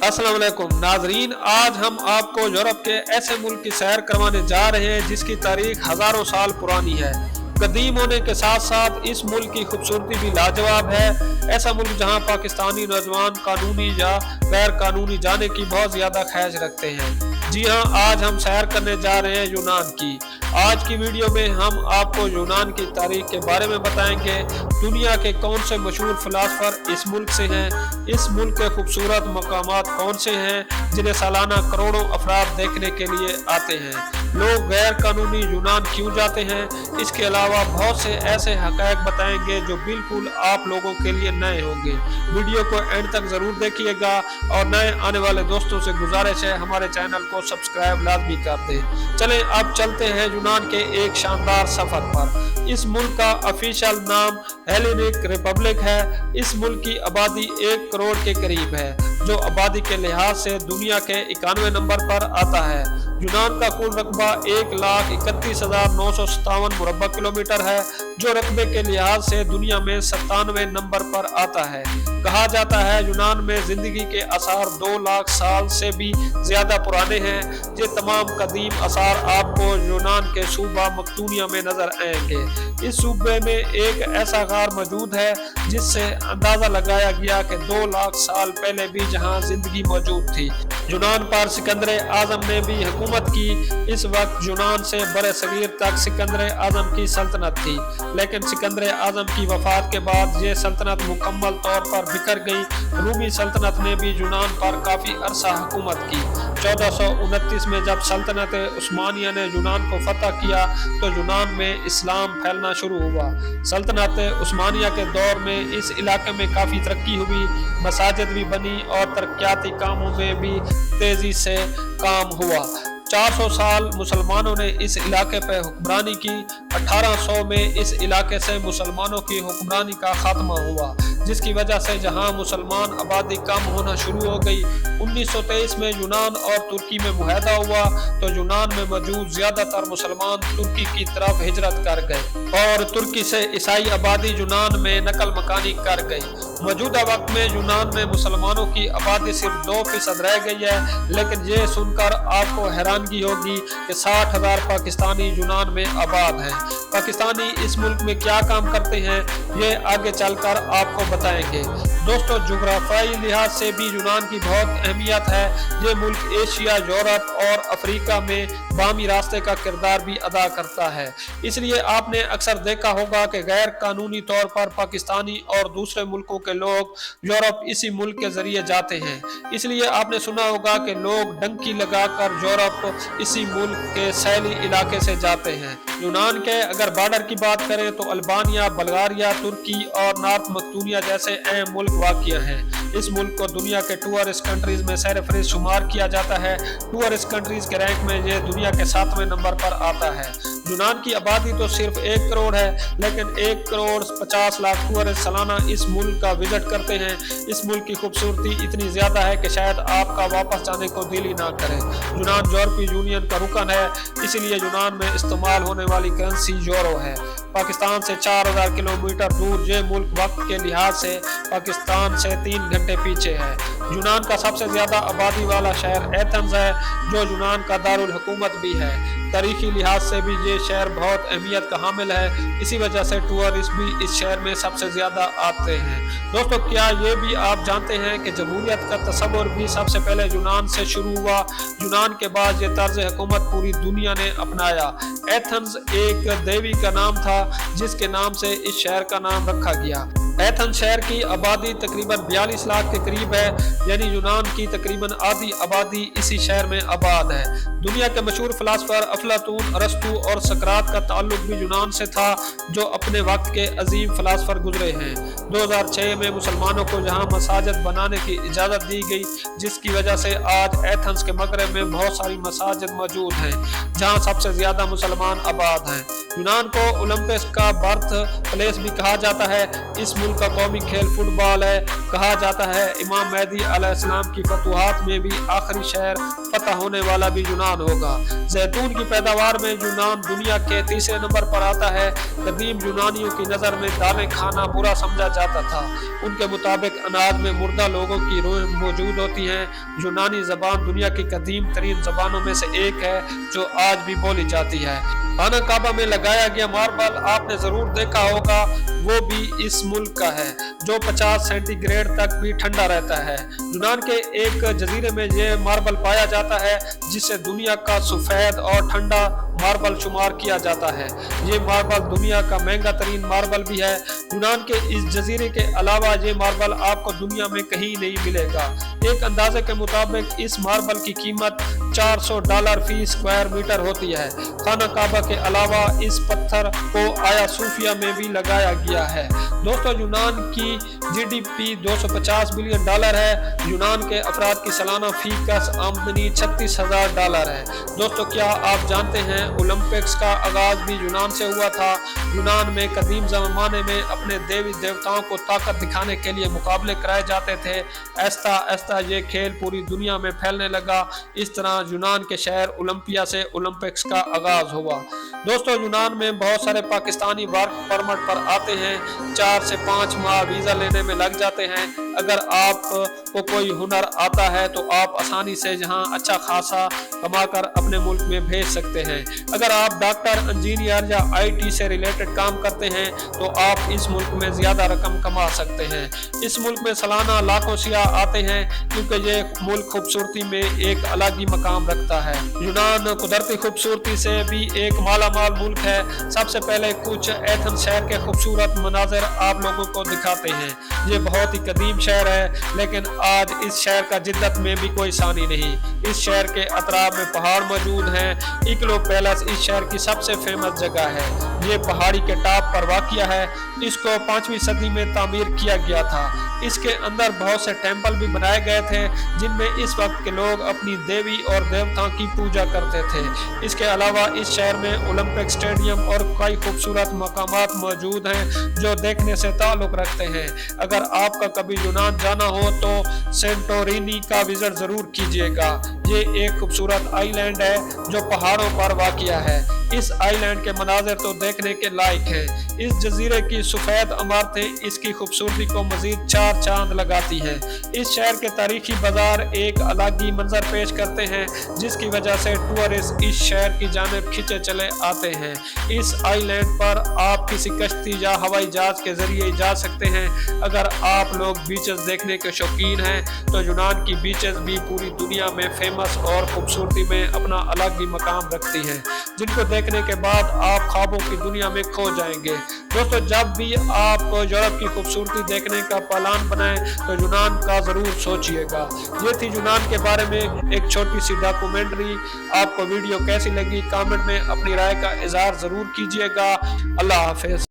अस्सलाम वालेकुम नाजरीन, आज हम आपको यूरोप के ऐसे मुल्क की सैर करवाने जा रहे हैं जिसकी तारीख हजारों साल पुरानी है। कदीम होने के साथ साथ इस मुल्क की खूबसूरती भी लाजवाब है। ऐसा मुल्क जहां पाकिस्तानी नौजवान कानूनी या गैर कानूनी जाने की बहुत ज्यादा ख्वाहिश रखते हैं। जी हाँ, आज हम सैर करने जा रहे हैं यूनान की। आज की वीडियो में हम आपको यूनान की तारीख के बारे में बताएंगे। दुनिया के कौन से मशहूर फिलासफर इस मुल्क से हैं, इस मुल्क के खूबसूरत मकामात कौन से हैं जिन्हें सालाना करोड़ों अफराद देखने के लिए आते हैं, लोग गैर कानूनी यूनान क्यों जाते हैं। इसके अलावा बहुत से ऐसे हक़ाइक़ बताएंगे जो बिल्कुल आप लोगों के लिए नए होंगे। वीडियो को एंड तक ज़रूर देखिएगा और नए आने वाले दोस्तों से गुजारिश है हमारे चैनल को सब्सक्राइब लाजमी कर दें। चलें अब चलते हैं यूनान के एक शानदार सफ़र पर। इस मुल्क का ऑफिशियल नाम हेलेनिक रिपब्लिक है। इस मुल्क की आबादी 1 करोड़ के करीब है, जो आबादी के लिहाज से दुनिया के 91 नंबर पर आता है। यूनान का कुल रकबा 1,31,957 मुरब्बा किलोमीटर है, जो रकबे के लिहाज से दुनिया में 97 नंबर पर आता है। कहा जाता है यूनान में जिंदगी के आसार 2 लाख साल से भी ज्यादा पुराने हैं। ये तमाम कदीम आसार आपको यूनान के सूबा मकदूनिया में नजर आएंगे। इस सूबे में एक ऐसा गार मौजूद है जिससे अंदाजा लगाया गया कि 2 लाख साल पहले भी जहां जिंदगी मौजूद थी। यूनान पर सिकंदर आजम ने भी हुकूमत की। इस वक्त यूनान से बड़े सगीर तक सिकंदर आजम की सल्तनत थी, लेकिन सिकंदर आजम की वफात के बाद ये सल्तनत मुकम्मल तौर पर बिखर गई। रूमी सल्तनत ने भी यूनान पर काफी अरसा हुकूमत की। 1429 में जब सल्तनत उस्मानिया ने यूनान को फतह किया तो यूनान में इस्लाम फैलना शुरू हुआ। सल्तनत उस्मानिया के दौर में इस इलाके में काफी तरक्की हुई, मसाजिद भी बनी और तरक्याती कामों में भी तेजी से काम हुआ। 400 साल मुसलमानों ने इस इलाके पर हुक्मरानी की। 1800 में इस इलाके से मुसलमानों की हुक्मरानी का खात्मा हुआ, जिसकी वजह से जहां मुसलमान आबादी कम होना शुरू हो गई। 1923 में यूनान और तुर्की में मुआहदा हुआ तो यूनान में मौजूद ज्यादातर मुसलमान तुर्की की तरफ हिजरत कर गए और तुर्की से ईसाई आबादी यूनान में नकल मकानी कर गई। मौजूदा वक्त में यूनान में मुसलमानों की आबादी सिर्फ 2% रह गई है, लेकिन ये सुनकर आपको हैरानगी होगी कि 60,000 पाकिस्तानी यूनान में आबाद हैं। पाकिस्तानी इस मुल्क में क्या काम करते हैं ये आगे चलकर आपको बताएंगे। दोस्तों, जुग्राफियाई लिहाज से भी यूनान की बहुत अहमियत है। ये मुल्क एशिया, यूरोप और अफ्रीका में बामी रास्ते का किरदार भी अदा करता है। इसलिए आपने अक्सर देखा होगा कि गैर कानूनी तौर पर पाकिस्तानी और दूसरे मुल्कों के लोग यूरोप इसी मुल्क के जरिए जाते हैं। इसलिए आपने सुना होगा कि लोग डंकी लगाकर यूरोप इसी मुल्क के सैली इलाके से जाते हैं। यूनान के अगर बॉर्डर की बात करें तो अल्बानिया, बुल्गारिया, तुर्की और नॉर्थ मकदूनिया जैसे अहम मुल्क वाक़िया हैं। इस मुल्क को दुनिया के टूरिस्ट कंट्रीज में सैर-ए-फहरिस्त शुमार किया जाता है। टूरिस्ट कंट्रीज के रैंक में ये दुनिया के 7वें नंबर पर आता है। यूनान की आबादी तो सिर्फ 1 करोड़ है, लेकिन 1 करोड़ 50 लाख टूरिस्ट सालाना इस मुल्क का विजिट करते हैं। इस मुल्क की खूबसूरती इतनी ज्यादा है कि शायद आपका वापस जाने को दिल ही ना करे। यूनान यूरोपीय यूनियन का रुकन है, इसीलिए यूनान में इस्तेमाल होने वाली करेंसी यूरो है। पाकिस्तान से 4000 किलोमीटर दूर ये मुल्क वक्त के लिहाज से पाकिस्तान से 3 घंटे पीछे है। यूनान का सबसे ज्यादा आबादी वाला शहर एथेंस है, जो यूनान का दारुल हुकूमत भी है। तारीखी लिहाज से भी ये शहर बहुत अहमियत का हामिल है, इसी वजह से टूरिस्ट भी इस शहर में सबसे ज्यादा आते हैं। दोस्तों, क्या ये भी आप जानते हैं कि जमहूरियत का तस्वुर भी सबसे पहले यूनान से शुरू हुआ। यूनान के बाद ये तर्ज हुकूमत पूरी दुनिया ने अपनाया। एथेंस एक देवी का नाम था जिसके नाम से इस शहर का नाम रखा गया। एथेंस शहर की आबादी तकरीबन 42 लाख के करीब है, यानी यूनान की तकरीबन आधी आबादी इसी शहर में आबाद है। दुनिया के मशहूर फिलासफर अफलातून, अरस्तू और सकरात का ताल्लुक भी यूनान से था, जो अपने वक्त के अजीम फिलासफर गुजरे हैं। 2006 में मुसलमानों को यहाँ मसाजिद बनाने की इजाज़त दी गई, जिसकी वजह से आज एथेंस के मगरब में बहुत सारी मसाजिद मौजूद हैं, जहाँ सबसे ज़्यादा मुसलमान आबाद हैं। यूनान को ओलंपस का बर्थ प्लेस भी कहा जाता है। इस मुल्क का कौमी खेल फुटबॉल है। कहा जाता है इमाम मेहदी अलैहिस्सलाम की फतुहात में भी आखिरी शहर फतह होने वाला भी यूनान होगा। जैतून की पैदावार में यूनान दुनिया के तीसरे नंबर पर आता है। कदीम यूनानियों की नज़र में दालें खाना बुरा समझा जाता था। उनके मुताबिक अनाज में मुर्दा लोगों की रूह मौजूद होती हैं। यूनानी ज़बान दुनिया की कदीम तरीन ज़बानों में से एक है जो आज भी बोली जाती है। खाना काबा में लगाया गया मार्बल आपने ज़रूर देखा होगा, वो भी इस मुल्क का है जो 50 सेंटीग्रेड तक भी ठंडा रहता है। यूनान के एक जजीरे में ये मार्बल पाया जाता है जिसे दुनिया का सफ़ेद और ठंडा मार्बल शुमार किया जाता है। ये मार्बल दुनिया का महंगा तरीन मार्बल भी है। यूनान के इस जजीरे के अलावा ये मार्बल आपको दुनिया में कहीं नहीं मिलेगा। एक अंदाजे के मुताबिक इस मार्बल की कीमत $400 फी स्क्वायर मीटर होती है। खाना काबा के अलावा इस पत्थर को आया सूफिया में भी लगाया गया है। दोस्तों, यूनान की GDP $250 बिलियन है। यूनान के अफराद की सालाना फी कस आमदनी $36,000 है। दोस्तों, क्या आप जानते हैं ओलंपिक्स का आगाज भी यूनान से हुआ था। यूनान में कदीम ज़माने में अपने देवी देवताओं को ताकत दिखाने के लिए मुकाबले कराए जाते थे। ऐसा ऐसा ये खेल पूरी दुनिया में फैलने लगा। इस तरह यूनान के शहर ओलंपिया से ओलंपिक्स का आगाज हुआ। दोस्तों, यूनान में बहुत सारे पाकिस्तानी वर्क परमिट पर आते हैं। 4 से 5 माह वीज़ा लेने में लग जाते हैं। अगर आपको कोई हुनर आता है तो आप आसानी से यहाँ अच्छा खासा कमाकर अपने मुल्क में भेज सकते हैं। अगर आप डॉक्टर, इंजीनियर या IT से रिलेटेड काम करते हैं तो आप इस मुल्क में ज़्यादा रकम कमा सकते हैं। इस मुल्क में सालाना लाखों सियाह आते हैं क्योंकि ये मुल्क खूबसूरती में एक अलग ही मकाम रखता है। यूनान कुदरती खूबसूरती से भी एक मालामाल मुल्क है। सबसे पहले कुछ एथेंस शहर के खूबसूरत मनाज़र आप लोगों को दिखाते हैं। ये बहुत ही कदीम शहर है, लेकिन आज इस शहर का जिद्दत में भी कोई सानी नहीं। इस शहर के अतराफ में पहाड़ मौजूद हैं। इग्लो पैलेस इस शहर की सबसे फेमस जगह है। ये पहाड़ी के टॉप पर वाक़िया है। इसको 5वीं सदी में तामीर किया गया था। इसके अंदर बहुत से टेंपल भी बनाए गए थे जिनमें इस वक्त के लोग अपनी देवी और देवताओं की पूजा करते थे। इसके अलावा इस शहर में ओलंपिक स्टेडियम और कई खूबसूरत मकामात मौजूद हैं जो देखने से ताल्लुक़ रखते हैं। अगर आपका कभी यूनान जाना हो तो सेंटोरिनी का विजिट ज़रूर कीजिएगा। ये एक खूबसूरत आइलैंड है जो पहाड़ों पर वाक़िया है। इस आइलैंड के मनाज़र तो देखने के लायक हैं। इस जजीरे की सफ़ेद इमारतें इसकी खूबसूरती को मज़ीद 4 चांद लगाती हैं। इस शहर के तारीखी बाजार एक अलग ही मंजर पेश करते हैं जिसकी वजह से टूरिस्ट इस शहर की जानिब खिंचे चले आते हैं। इस आइलैंड पर आप किसी कश्ती या हवाई जहाज के जरिए जा सकते हैं। अगर आप लोग बीचेस देखने के शौकीन हैं तो यूनान की बीचेस भी पूरी दुनिया में फेमस और खूबसूरती में अपना अलग ही मकाम रखती हैं, जिनको देखने के बाद आप ख्वाबों की दुनिया में खो जाएंगे। दोस्तों, जब भी आप यूरोप की खूबसूरती देखने का प्लान बनाएं तो यूनान का ज़रूर सोचिएगा। ये थी यूनान के बारे में एक छोटी सी डॉक्यूमेंट्री। आपको वीडियो कैसी लगी कमेंट में अपनी राय का इज़हार ज़रूर कीजिएगा। अल्लाह हाफ़िज़।